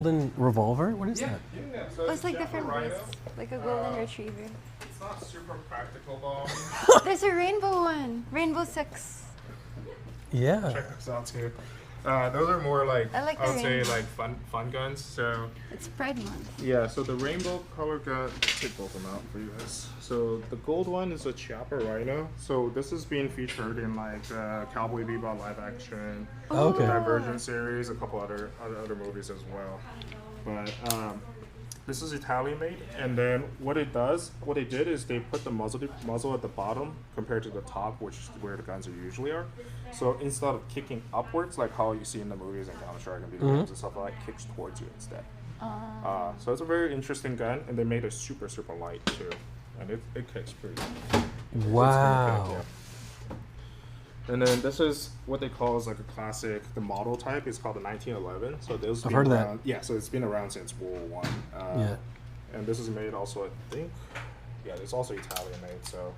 Golden revolver? What is that? Yeah. So It's like different breeds, like a golden retriever. It's not super practical though. There's a rainbow one, rainbow 6. Yeah. Check those out too. Those are more like I like I the would say rainbow. like fun guns. So It's Pride Month. yeah, so the rainbow color gun, take both of them out for you guys. So the gold one is a Chiapa Rhino. So this is being featured in like Cowboy Bebop live action, Okay. the Divergent series, a couple other movies as well. But this is Italian made, and then what they did is they put the muzzle at the bottom compared to the top, which is where the guns usually are. So instead of kicking upwards, like how you see in the movies and Counter-Strike and video games and stuff like that, it kicks towards you instead. So it's a very interesting gun, and they made it super light too, and it kicks pretty good. Wow. Yeah. And then this is what they call is like a classic, the model type is called the 1911. So those I've heard of that. Yeah, so it's been around since World War I. Yeah. And this is made also, I think, yeah, it's also Italian made. So,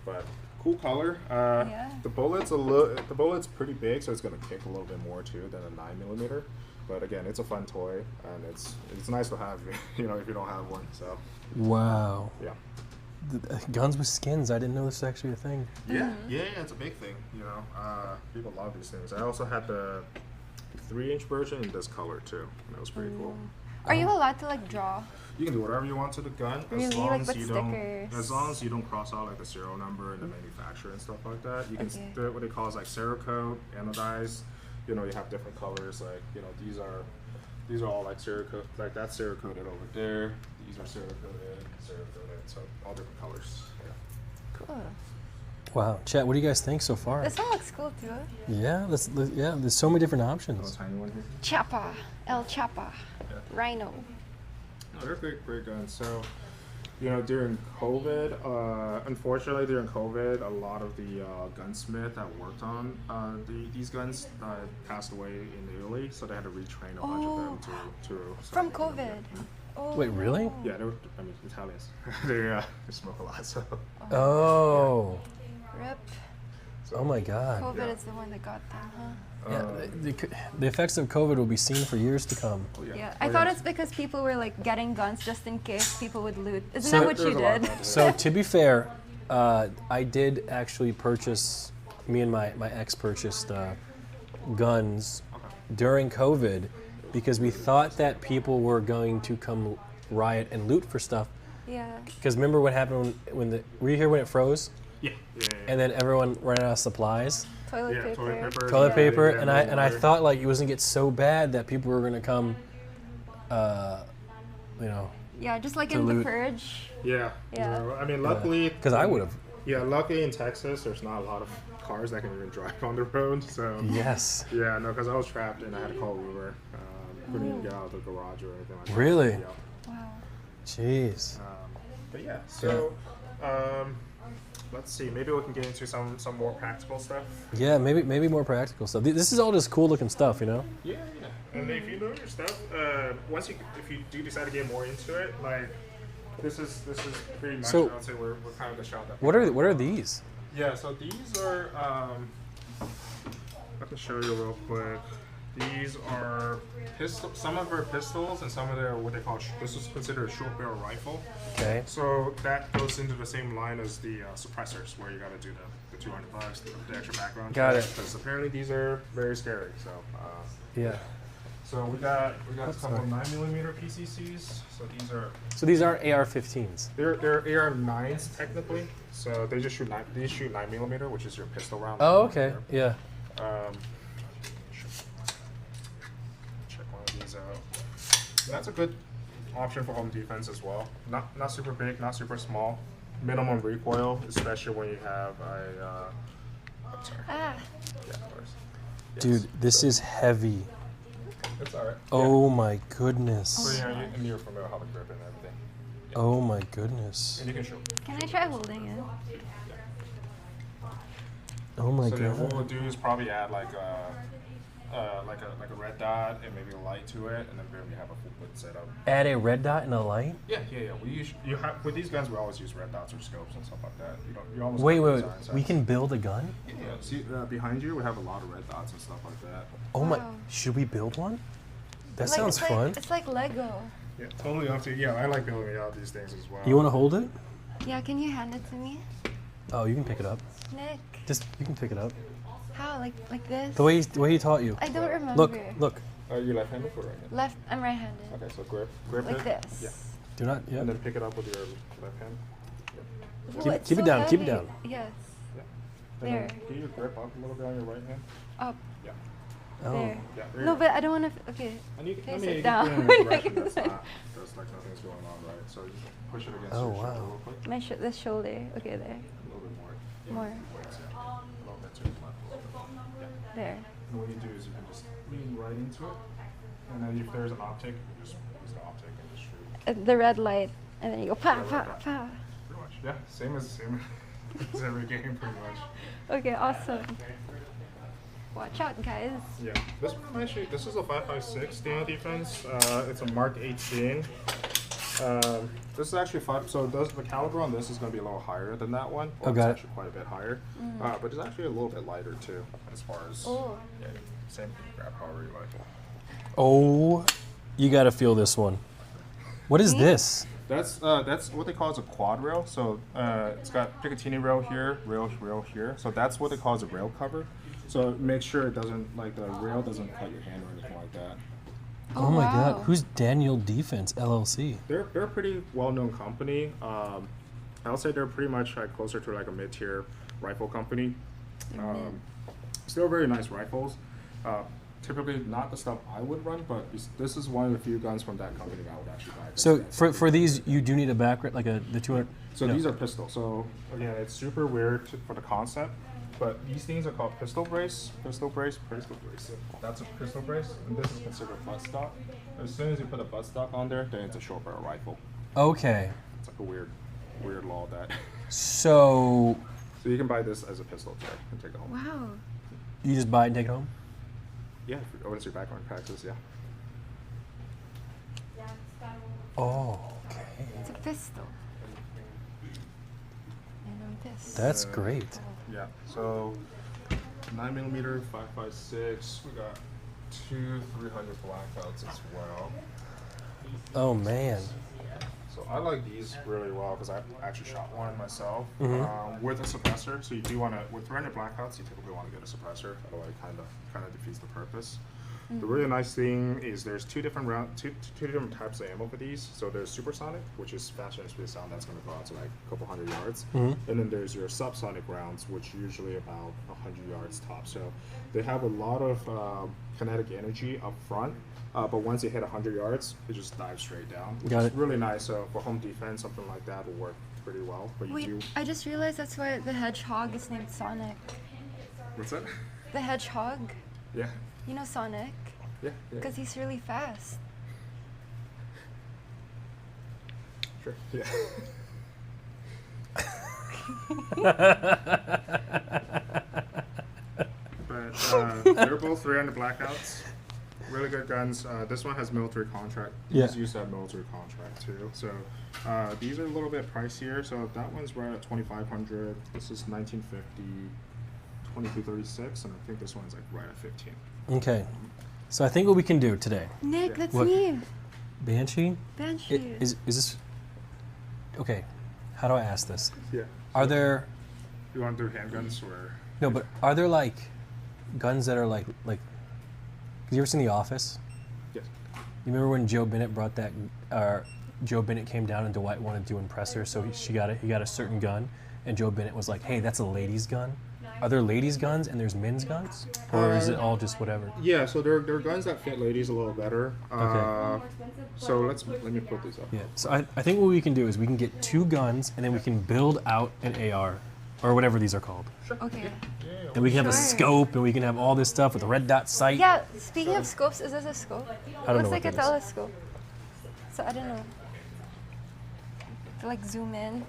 but cool color. Yeah. The bullet's pretty big, so it's gonna kick a little bit more too than a 9mm. But again, it's a fun toy, and it's nice to have, you know, if you don't have one. So Wow. yeah. Guns with skins. I didn't know this was actually a thing. Yeah, it's a big thing. You know, people love these things. I also had the 3-inch version in this color too, and that was pretty cool. Are you allowed to like draw? You can do whatever you want to the gun, Really? as long Like as with you stickers? as long as you don't cross out like the serial number and the manufacturer and stuff like that. You can Okay. do what they call is like Cerakote, anodized. You know, you have different colors. Like, you know, these are all like Cerakote. Like that's Cerakoted over there. These are Cerakoted. So all different colors. Yeah. Cool. Wow. Chat, what do you guys think so far? This one looks cool too. Yeah, there's so many different Little options. tiny one here. Chapa, El Chapa, Yeah. Rhino. No, they're great guns. So, you know, during COVID, unfortunately during COVID, a lot of the gunsmith that worked on these guns passed away in Italy, so they had to retrain a bunch of them to From start making COVID. them, yeah. Oh. Wait, really? Yeah, they were, I mean, Italians. they smoke a lot, so. Oh. Rip. Oh my God. COVID Yeah. is the one that got them, huh? Yeah, the effects of COVID will be seen for years to come. Yeah. I thought it's because people were like getting guns just in case people would loot. Isn't So- that what you There's a lot of did? that. So to be fair, I did actually purchase. Me and my ex purchased guns during COVID because we thought that people were going to come riot and loot for stuff. Yeah. Because remember what happened were you here when it froze? Yeah. And then everyone ran out of supplies, Toilet Yeah, paper. toilet paper, Yeah, and I water. thought like it was gonna get so bad that people were gonna come, you know, Yeah, just like To in the loot. Purge. Yeah. Yeah. You know, I mean, luckily. because I would have. Yeah, luckily in Texas, there's not a lot of cars that can even drive on the road, so. Yes. Yeah, no, because I was trapped and I had to call Uber. Couldn't even get out of the garage or anything like that. Really? Yeah. Wow. Jeez. But yeah, so let's see. Maybe we can get into some more practical stuff. Yeah, maybe more practical stuff. This is all just cool looking stuff, you know. Yeah. And if you know your stuff, if you do decide to get more into it, like this is pretty much. So- I would say we're kind of the shop that. What are these? Yeah, so these are. I can show you real quick. These are some of them are pistols, and some of them are what they call. This is considered a short barrel rifle. Okay. So that goes into the same line as the suppressors, where you got to do the $200, the extra background. Got it. Because apparently these are very scary. So. Yeah. So we got a couple of 9mm PCCs. So So these aren't AR-15s. they're AR-9s technically. So they shoot 9mm, which is your pistol round. Oh, okay. Yeah. Check one of these out. That's a good option for home defense as well. Not super big, not super small. Minimum recoil, especially when you have a. I'm sorry. Ah. Yeah, of course. Yes. Dude, this is heavy. It's alright. Oh my So goodness. yeah, and you're familiar with how the grip and everything. Oh my goodness. And you can shoot. Can I try holding it? Oh my So yeah, what god. we'll do is probably add like a red dot and maybe a light to it, and then we have a full wood setup. Add a red dot and a light? Yeah. With these guns, we always use red dots or scopes and stuff like that. You almost Wait. design We sets. can build a gun? Yeah. See behind you, we have a lot of red dots and stuff like that. Oh my. Wow. Should we build one? That Like, sounds it's fun. Like, it's like Lego. Yeah, totally up to you. Yeah, I like building out these things as well. You want to hold it? Yeah, can you hand it to me? Oh, you can pick it up. Nick, You can pick it up. how? Like this? The way he taught you. I don't remember. Look. Are you left-handed or right-handed? Left, I'm right-handed. Okay, so grip Like it. this. Yeah. Do not. Yeah. And then pick it up with your left hand. Ooh, it's keep it so down, keep it heavy. down. Yes. Yeah. There. And then get your grip up a little bit on your right hand. Up. Yeah. Oh. There. Yeah. There No, you go. but I don't want to. Okay. And you Okay, can sit you down. can put it in a direction that's not, there's like nothing's going on, right? So you push it against Oh, your shoulder wow. real quick. This shoulder. Okay, there. A little bit more. More. Weights, yeah. A little bit to your left. A little bit. Yeah. There. And what you do is you can just lean right into it. And then if there's an optic, you just use the optic and just shoot. The red light, and then you go pa Yeah, pa like that. pa. Pretty much. Yeah. Same as every game, pretty much. Okay, awesome. Watch out, guys. Yeah, this one actually, this is a 5.56 Dino defense. It's a Mark 18. This is actually so the caliber on this is going to be a little higher than that one. Well, Okay. It's actually quite a bit higher. But it's actually a little bit lighter too, as far as. Oh. Yeah, same thing, grab however you like. Oh, you got to feel this one. What is this? That's what they call as a quad rail. So it's got Picatinny rail here, rail here. So that's what they call as a rail cover. So make sure it doesn't, like the rail doesn't cut your hand or anything like that. Oh, my wow. God. Who's Daniel Defense LLC? They're a pretty well-known company. I'll say they're pretty much like closer to like a mid-tier rifle company. Still very nice rifles. Typically not the stuff I would run, but this is one of the few guns from that company that I would actually buy. So for these, you do need a back like the 200. So no. these are pistol. So again, it's super weird for the concept, but these things are called pistol brace. So that's a pistol brace, and this is considered butt stock. As soon as you put a butt stock on there, then it's a short barrel rifle. Okay. It's like a weird law that. So So you can buy this as a pistol too and take it home. Wow. you just buy it and take it home? Yeah, once your background practice, yeah. Oh, okay. It's a pistol. And I'm pissed. That's great. Yeah. So 9mm, 5.56. We got 2 300 blackouts as well. Oh, man. So I like these really well because I actually shot one myself Mm-hmm. with a suppressor. So you do want to, with 300 blackouts, you typically want to get a suppressor. Otherwise, kind of defeats the purpose. The really nice thing is there's two different types of ammo for these. So there's supersonic, which is faster than speed of sound. That's going to go out to like a couple hundred yards. Mhm. And then there's your subsonic rounds, which usually about 100 yards top. So they have a lot of kinetic energy up front. But once you hit 100 yards, it just dives straight down, which Got is it. really nice. So for home defense, something like that will work pretty well. But Wait, you do. I just realized that's why the hedgehog is named Sonic. What's that? The hedgehog. Yeah. You know Sonic? Yeah. Because he's really fast. Sure. Yeah. But they're both 300 blackouts. Really good guns. This one has military contract. Yeah. These used to have military contract too. So these are a little bit pricier. So that one's right at 2,500. This is 1950, 2236, and I think this one's like right at 15. Okay. So I think what we can do today, Nick, Yeah. that's What? me. Banshee, Banshee. is this, okay, how do I ask this? Yeah. Are there, You want to do handguns or? no, but are there like guns that are like, have you ever seen The Office? Yes. You remember when Joe Bennett brought that, Joe Bennett came down and Dwight wanted to impress her, so he got a certain gun, and Joe Bennett was like, hey, that's a lady's gun. Are there ladies' guns and there's men's guns? Or is it all just whatever? Yeah. So they're guns that fit ladies a little better. Okay. So let me put these up. Yeah, so I think what we can do is we can get 2 guns and then we can build out an AR, or whatever these are called. Okay. And we can have a Sure. scope and we can have all this stuff with a red dot sight. Yeah, speaking of scopes, is this a scope? I don't know Looks what like a that is. telescope. So I don't know. To like zoom in.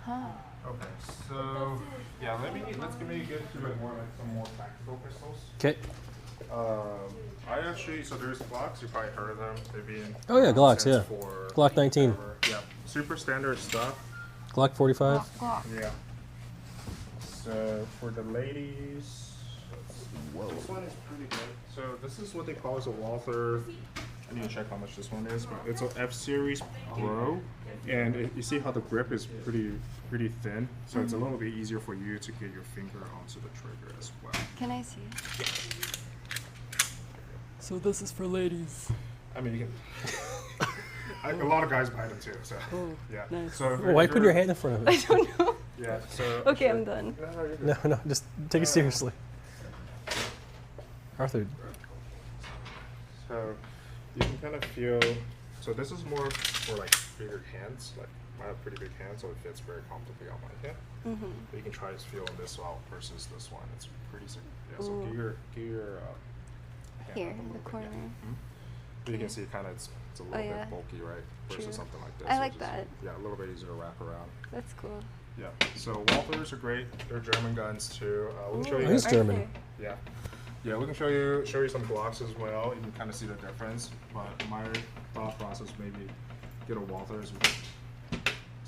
Huh. Okay, so yeah, let's give me a good through more like some more practical pistols. Okay. I actually so there's Glocks. You probably heard of them. They've been Oh, yeah, Glocks, since yeah. for Glock 19. forever. Yeah, super standard stuff. Glock 45. Glock. Yeah. So for the ladies, let's This one is pretty good. So this is what they call as a Walther. I need to check how much this one is, but it's an F Series Pro, and you see how the grip is pretty thin, so it's a little bit easier for you to get your finger onto the trigger as well. Can I see? So this is for ladies. I mean, you can. A lot of guys buy them too. So yeah. Nice. So Why put your hand in front of I it? don't know. Yeah. So. Okay, I'm done. No, you're good. No, just take it seriously. Arthur. So you can kind of feel. So this is more for like bigger hands. Like I have pretty big hands, so it fits very comfortably on my hand. Mm-hmm. But you can try this feel on this out versus this one. It's pretty. Yeah. So Ooh. get your hand Here up a in the little bit, corner. yeah. But you can see kind of it's a little Oh, yeah. bit bulky, right? Versus True. something like this. I like which is, that. Yeah, a little bit easier to wrap around. That's cool. Yeah. So Walthers are great. They're German guns too. We can show you. He's guys- German. Arthur. Yeah. Yeah, we can show you some Glocks as well. You can kind of see the difference. But my thought process maybe get a Walther as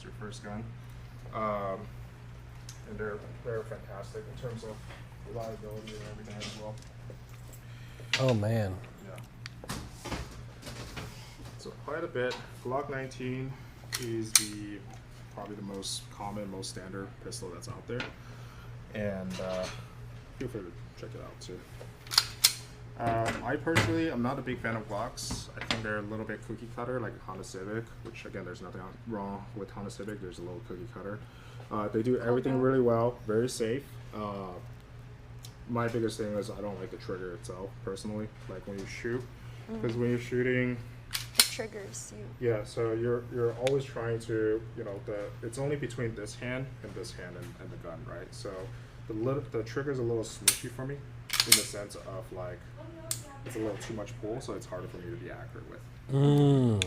your first gun. And they're fantastic in terms of reliability and everything as well. Oh man. Yeah. So quite a bit. Glock 19 is probably the most common, most standard pistol that's out there. And feel free to check it out too. I personally, I'm not a big fan of Glocks. I think they're a little bit cookie cutter, like Honda Civic, which again, there's nothing wrong with Honda Civic. There's a little cookie cutter. They do everything really well, very safe. My biggest thing is I don't like the trigger itself, personally. Like when you shoot, because when you're shooting, It triggers you. yeah, so you're always trying to, it's only between this hand and the gun, right? So the trigger's a little smushy for me, in the sense of like it's a little too much pull, so it's harder for me to be accurate with.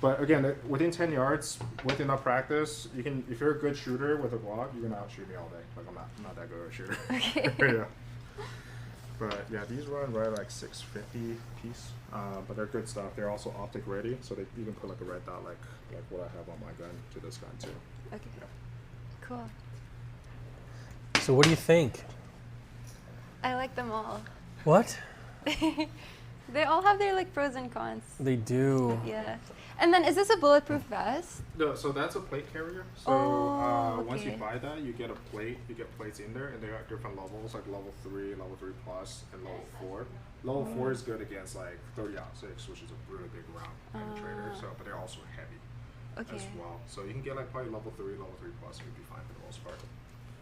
But again, within 10 yards, with enough practice, you can. If you're a good shooter with a Glock, you can outshoot me all day. Like I'm not that good of a shooter. Okay. Yeah. But yeah, these run right like $6.50 piece. But they're good stuff. They're also optic ready, so you can put like a red dot like what I have on my gun to this gun too. Okay. Yeah. Cool. So what do you think? I like them all. What? They all have their like pros and cons. They do. Yeah. And then is this a bulletproof vest? No, so that's a plate carrier. So Oh, once you okay. buy that, you get a plate. You get plates in there, and they got different levels, like level 3, level 3 plus, and level 4. Level 4 is good against like 30-06, which is a really big round penetrator. So, but they're also heavy as Okay. well. So you can get like probably level 3 plus, you'd be fine for the most part.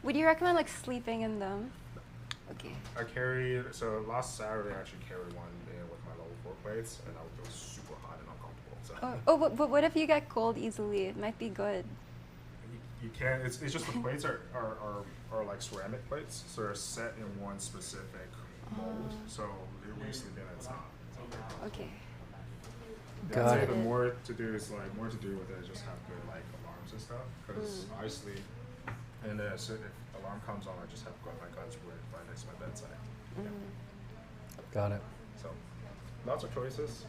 Would you recommend like sleeping in them? Okay. I carried, so last Saturday I actually carried one in with my level 4 plates, and I would feel super hot and uncomfortable. So. But what if you get cold easily? It might be good. You can't. It's just the plates are like ceramic plates, so they're set in one specific mold. So when you sleep in, it's not. Okay. Yeah, Got I'd say it. the more to do is like more to do with it is just have good like alarms and stuff. Because I sleep, and so if alarm comes on, I just have my guns right next to my bedside. Yeah. Got it. So lots of choices.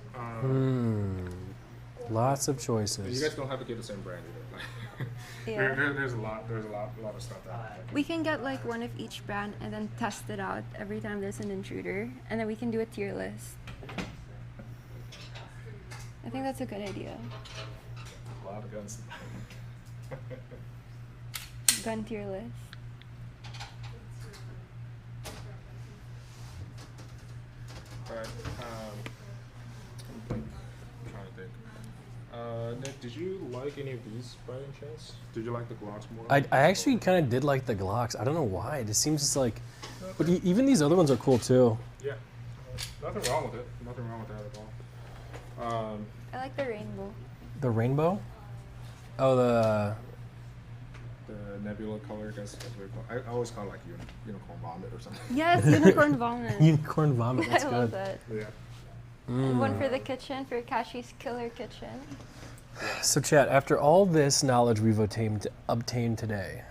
Lots of You choices. guys don't have to get the same brand either. Yeah. There's a lot of stuff that. We can get like one of each brand and then test it out every time there's an intruder, and then we can do a tier list. I think that's a good idea. A lot of guns. Gun tier list. Alright, I'm trying to think. Nick, did you like any of these by any chance? Did you like the Glocks more? I actually kind of did like the Glocks. I don't know why. It just seems just like, but even these other ones are cool too. Yeah. Nothing wrong with it. Nothing wrong with that at all. I like the rainbow. The rainbow. Oh, the The nebula color, I guess that's what we call it. I always call it like unicorn vomit or something. Yes, unicorn vomit. unicorn vomit. That's I good. love that. Yeah. And one for the kitchen, for Katchii's killer kitchen. So, chat. After all this knowledge we've obtained today,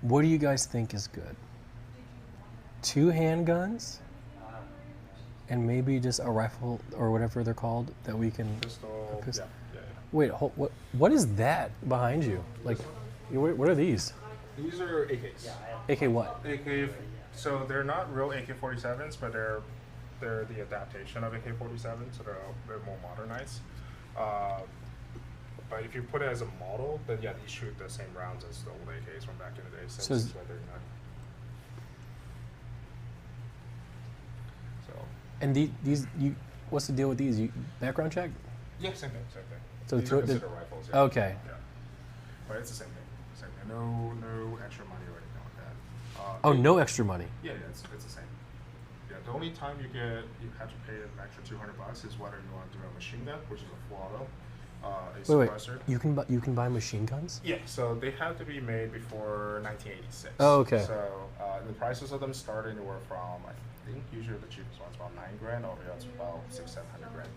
what do you guys think is good? 2 handguns, and maybe just a rifle or whatever they're called that we can. Pistol. pistol. Yeah. Wait, what is that behind you? Like, what are these? These are AKs. AK what? AK So they're not real AK-47s, but they're the adaptation of AK-47, so they're a bit more modernized. But if you put it as a model, then yeah, they shoot the same rounds as the old AKs from back in the day. So Since they're not. So. And these, what's the deal with these? Background check? Yeah, same thing. So These are considered rifles. Yeah. Okay. Yeah. But it's the same thing. Same thing. No extra money or anything like that. Oh, no extra money. Yeah, it's the same. Yeah, the only time you have to pay an extra $200 is whether you want to do a machine gun, which is a full auto, a suppressor. You can buy machine guns? Yeah, so they have to be made before 1986. Oh, okay. So the prices of them start anywhere from, I think usually the cheapest one's about $9,000 all the way up to about $600-700 grand.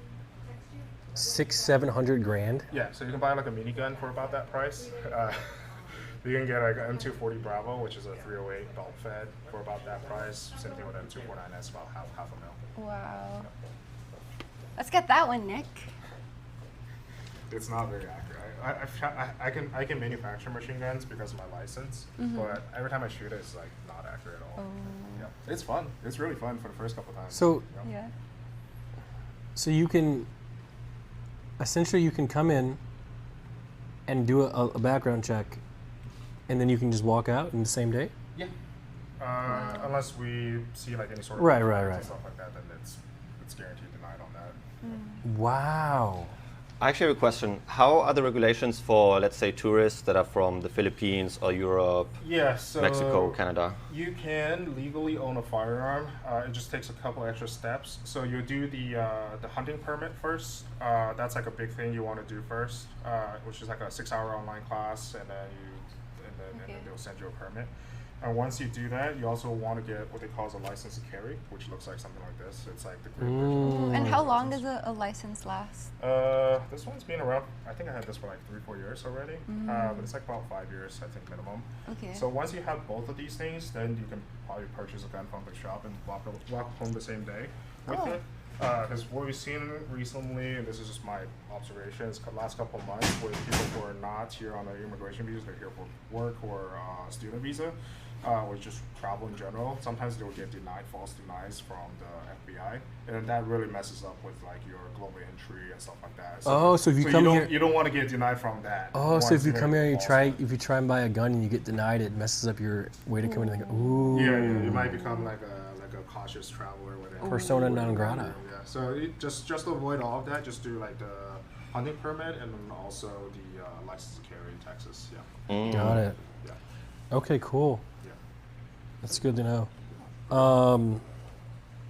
600-700 grand? Yeah, so you can buy like a minigun for about that price. You can get like an M240 Bravo, which is a 308 belt fed for about that price. Same thing with M249S, about half a mil. Wow. Let's get that one, Nick. It's not very accurate. I can manufacture machine guns because of my license, but every time I shoot it, it's like not accurate at all. Oh. Yeah, it's fun. It's really fun for the first couple times. So Yeah. So you can, essentially you can come in and do a background check, and then you can just walk out in the same day? Yeah. Unless we see like any sort of Right. and stuff like that, then it's guaranteed denied on that. Wow. I actually have a question. How are the regulations for, let's say, tourists that are from the Philippines or Europe, Yeah, so Mexico, Canada? You can legally own a firearm. It just takes a couple extra steps. So you do the hunting permit first. That's like a big thing you want to do first, which is like a 6-hour online class, and then they'll send you a permit. And once you do that, you also want to get what they call a license to carry, which looks like something like this. It's like the green version. And how long does a license last? This one's been around, I think I had this for like 3-4 years already, but it's like about 5 years, I think, minimum. Okay. So once you have both of these things, then you can probably purchase a gun from the shop and walk home the same day with it. Because what we've seen recently, and this is just my observations, the last couple of months, with people who are not here on an immigration visa, they're here for work or student visa, or just travel in general. Sometimes they will get denied, false denies from the FBI, and that really messes up with like your global entry and stuff like that. So if you come here, you don't want to get denied from that. oh, so if you come here and false. if you try and buy a gun and you get denied, it messes up your way to come in and go, ooh. Yeah, you might become like a cautious traveler. Persona non grata. Yeah, so just to avoid all of that, just do like the hunting permit and then also the license to carry in Texas. Yeah. Got it. Yeah. Okay, cool. Yeah. That's good to know.